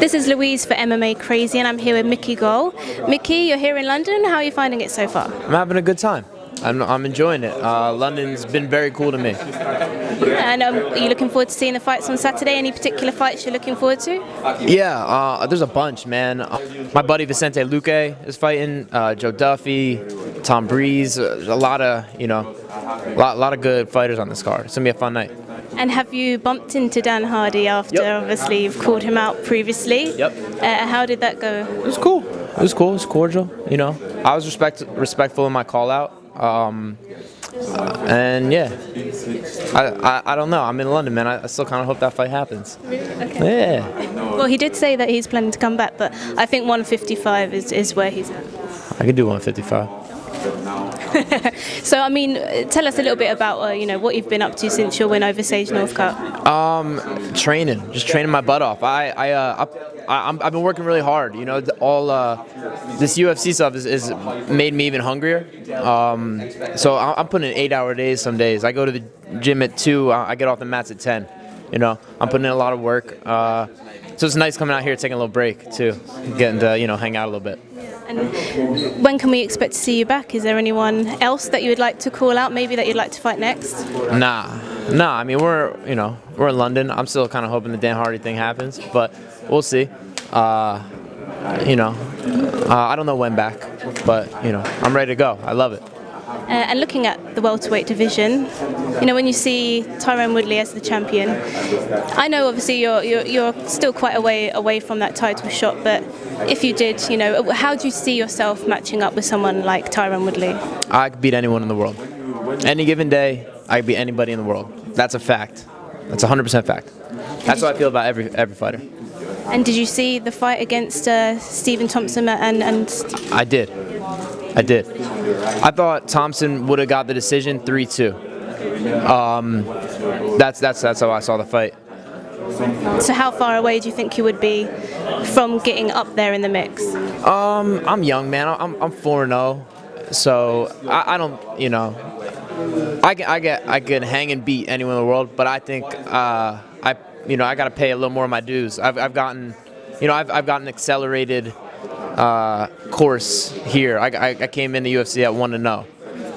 This is Louise for MMA Crazy, and I'm here with Mickey Gall. Mickey, you're here in London. How are you finding it so far? I'm having a good time. I'm enjoying it. London's been very cool to me. And are you looking forward to seeing the fights on Saturday? Any particular fights you're looking forward to? Yeah, there's a bunch, man. My buddy Vicente Luque is fighting. Joe Duffy, Tom Breeze. A lot of lot of good fighters on this card. It's gonna be a fun night. And have you bumped into Dan Hardy after? Yep. Obviously, you've called him out previously. Yep. How did that go? It was cool. It was cool. It was cordial. I was respectful in my call out. And yeah, I don't know. I'm in London, man. I still kind of hope that fight happens. Okay. Yeah. Well, he did say that he's planning to come back, but I think 155 is where he's at. I could do 155. So, I mean, tell us a little bit about what you've been up to since your win over Sage Northcutt. Just training my butt off. I've been working really hard. All this UFC stuff is made me even hungrier. So I'm putting in 8-hour days some days. I go to the gym at 2. I get off the mats at 10. I'm putting in a lot of work. So it's nice coming out here, taking a little break too, getting to hang out a little bit. And when can we expect to see you back? Is there anyone else that you would like to call out, maybe that you'd like to fight next? Nah. I mean, we're in London. I'm still kind of hoping the Dan Hardy thing happens, but we'll see. I don't know when back, but I'm ready to go. I love it. And looking at the welterweight division, when you see Tyron Woodley as the champion, I know obviously you're still quite away from that title shot, but if you did, how do you see yourself matching up with someone like Tyron Woodley? I could beat anyone in the world. Any given day, I could beat anybody in the world. That's a fact. That's 100% fact. That's what I feel about every fighter. And did you see the fight against Stephen Thompson and? I did. I thought Thompson would have got the decision 3-2. That's how I saw the fight. So how far away do you think you would be from getting up there in the mix? I'm young, man. I'm 4-0, so I don't. I can hang and beat anyone in the world, but I think I got to pay a little more of my dues. I've gotten accelerated course here. I came in the UFC at 1-0,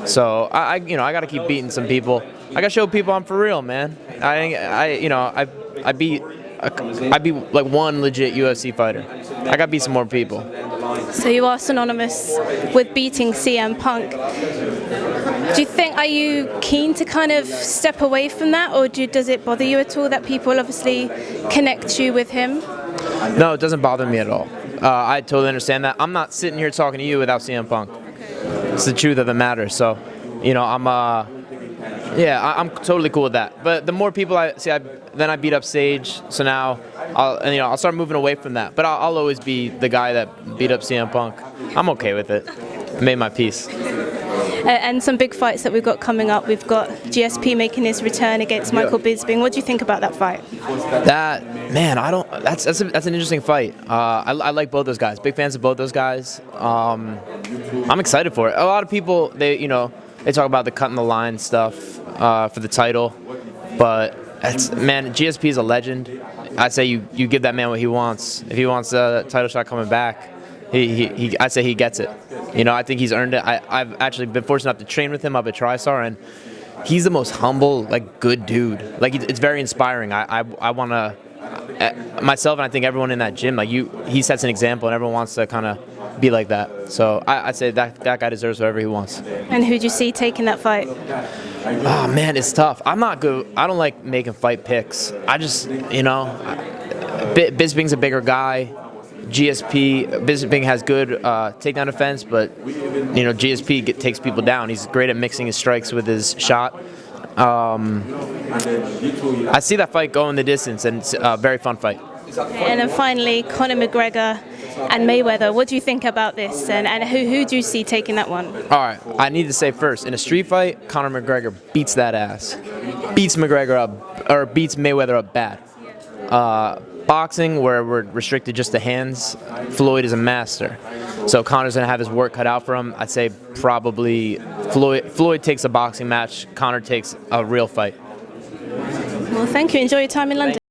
so I got to keep beating some people. I got to show people I'm for real, man. I beat like one legit UFC fighter. I got to beat some more people. So you are synonymous with beating CM Punk. Are you keen to kind of step away from that, or does it bother you at all that people obviously connect you with him? No, it doesn't bother me at all. I totally understand that. I'm not sitting here talking to you without CM Punk. It's the truth of the matter. So, I'm totally cool with that. But the more people I see, then I beat up Sage. So now I'll start moving away from that. But I'll always be the guy that beat up CM Punk. I'm okay with it. I made my peace. And some big fights that we've got coming up. We've got GSP making his return against Michael Bisping. What do you think about that fight? That's an interesting fight. I like both those guys. Big fans of both those guys. I'm excited for it. A lot of people they talk about the cutting the line stuff for the title, but GSP is a legend. I say you give that man what he wants. If he wants a title shot coming back, I say he gets it. I think he's earned it. I've actually been fortunate enough to train with him up at TriStar, and he's the most humble, good dude. It's very inspiring. I want to myself, and I think everyone in that gym, he sets an example, and everyone wants to kind of be like that. So I'd say that guy deserves whatever he wants. And who do you see taking that fight? Oh man, it's tough. I'm not good. I don't like making fight picks. I just, Bisping's a bigger guy. Bisping has good takedown defense, but GSP takes people down. He's great at mixing his strikes with his shot. I see that fight go in the distance, and it's a very fun fight. And then finally, Conor McGregor and Mayweather. What do you think about this, and who do you see taking that one? All right, I need to say first, in a street fight, Conor McGregor beats that ass. Beats McGregor up, or beats Mayweather up bad. Boxing, where we're restricted just to hands, Floyd is a master. So Conor's going to have his work cut out for him. I'd say probably Floyd takes a boxing match, Conor takes a real fight. Well, thank you. Enjoy your time in London.